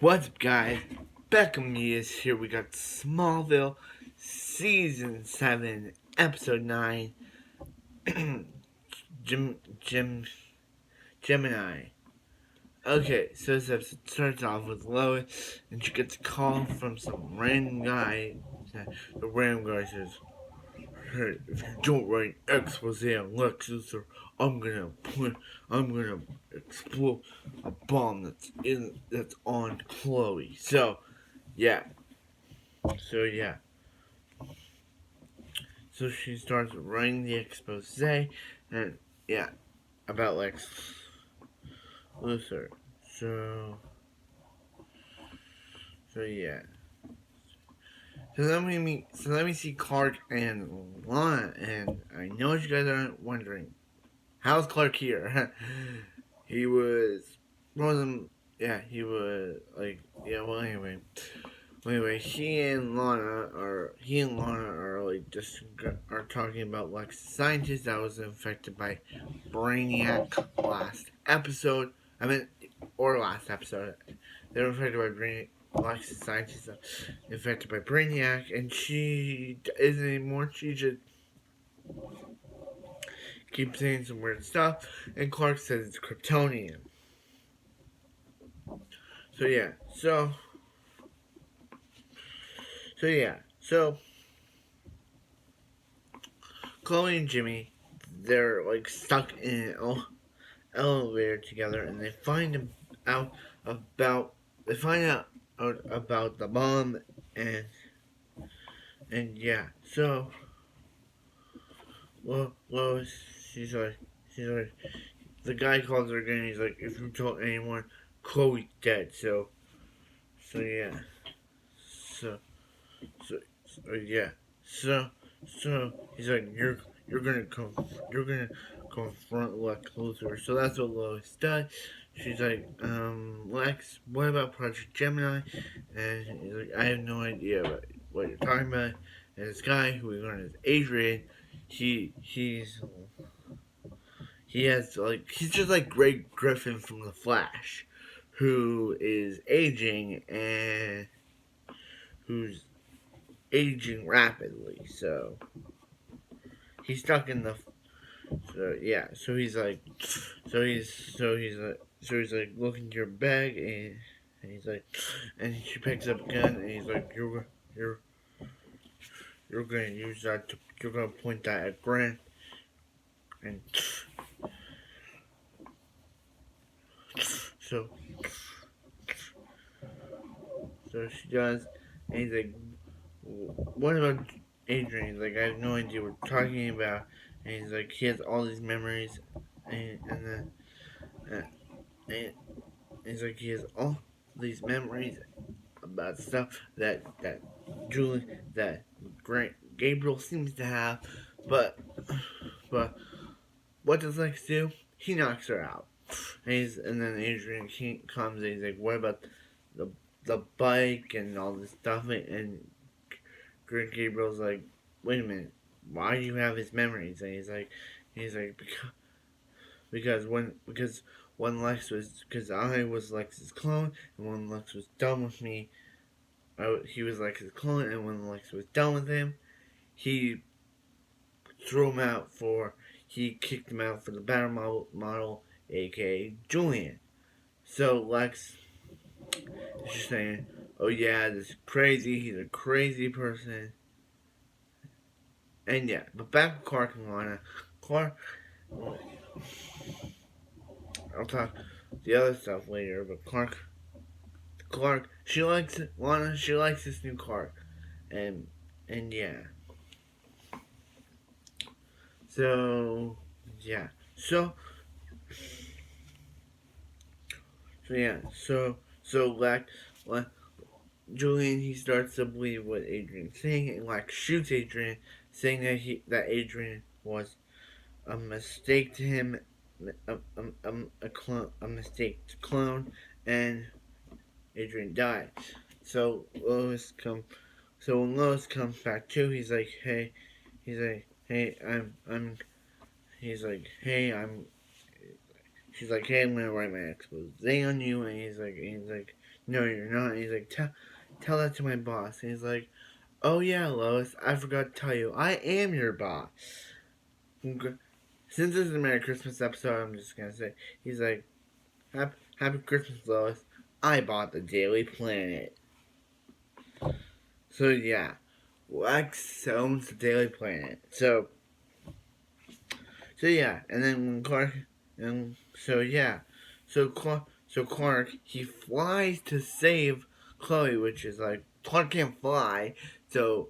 What's up, guys? Beckham is here. We got Smallville, Season 7, Episode 9, Gemini. Okay, so this episode starts off with Lois, and she gets a call from some random guy. The random guy says, "Hey, if you don't write an expose on Lex Luthor, I'm gonna explode a bomb that's on Chloe." So, yeah. So she starts writing the expose, and yeah, about Lex Luthor. So yeah. So let me see Clark and Lana, and I know you guys are wondering, how's Clark here? He was more than he was like well anyway, he and Lana are like just are talking about Lex, scientist that was infected by Brainiac last episode. Last episode, they were infected by Brainiac. Lex, the scientist, infected by Brainiac, and she isn't anymore. She just keeps saying some weird stuff, and Clark says it's Kryptonian. So Chloe and Jimmy, they're like stuck in an elevator together, and they find out about the bomb, and so Lois, she's like the guy calls her again. He's like, if you told anyone, Chloe's dead. So yeah, so so, so he's like, you're gonna confront Lex Luthor. So that's what Lois does. She's like, Lex, what about Project Gemini? And he's like, I have no idea what you're talking about. And this guy who we learn is Adrian. He's just like Greg Griffin from The Flash, who is aging and who's aging rapidly. So he's stuck in the he's like looking to your bag, and he's like, and she picks up a gun, and he's like, you're gonna use that to, you're gonna point that at Grant, and so she does, and he's like, what about Adrian? He's like, I have no idea what we're talking about, and he's like, he has all these memories, and then he's like, he has all these memories about stuff that Gabriel seems to have, but what does Lex do? He knocks her out. And then Adrian comes and he's like, what about the bike and all this stuff? And Gabriel's like, wait a minute, why do you have his memories? And he's like because I was Lex's clone, and when Lex was done with me, he was Lex's clone, and when Lex was done with him, he kicked him out for the battle model, aka Julian. So Lex is just saying, oh yeah, this is crazy, he's a crazy person. And yeah, but back with Clark and Lana. I'll talk the other stuff later, but Clark, she likes it. Lana, she likes this new Clark. And yeah. So Julian, he starts to believe what Adrian's saying, and like shoots Adrian, saying that Adrian was a mistake to him, a mistake to clone, and Adrian died. So when Lois comes back too, he's like, hey, I'm she's like, hey, I'm gonna write my expose on you, and he's like, no, you're not. And he's like, tell that to my boss. And he's like, oh yeah, Lois, I forgot to tell you, I am your boss. Since this is a Merry Christmas episode, I'm just gonna say, he's like, Happy Christmas, Lois. I bought the Daily Planet. So yeah, Lex owns the Daily Planet. So yeah, and then when Clark, and so yeah, so Clark he flies to save Chloe, which is like Clark can't fly, so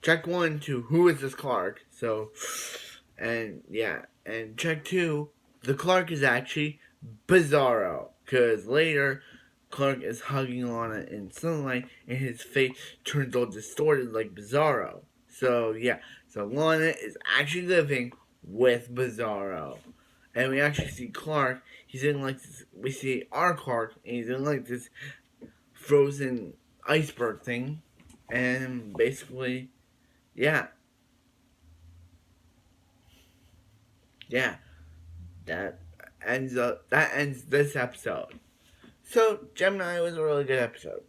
check 1 to who is this Clark? So and yeah, and check 2, the Clark is actually Bizarro, because later Clark is hugging Lana in sunlight, and his face turns all distorted like Bizarro. So yeah, so Lana is actually living with Bizarro, and we actually see Clark. He's in like this. We see our Clark, and he's in like this frozen iceberg thing, and basically, yeah, yeah, that that ends this episode. So Gemini was a really good episode.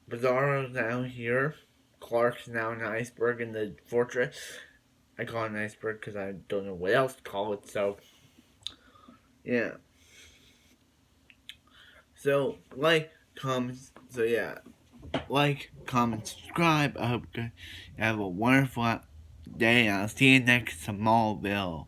Bizarro's now here. Clark's now in an iceberg in the fortress. I call it an iceberg because I don't know what else to call it. So, yeah. So, like, comment, subscribe. I hope you have a wonderful day. I'll see you next Smallville.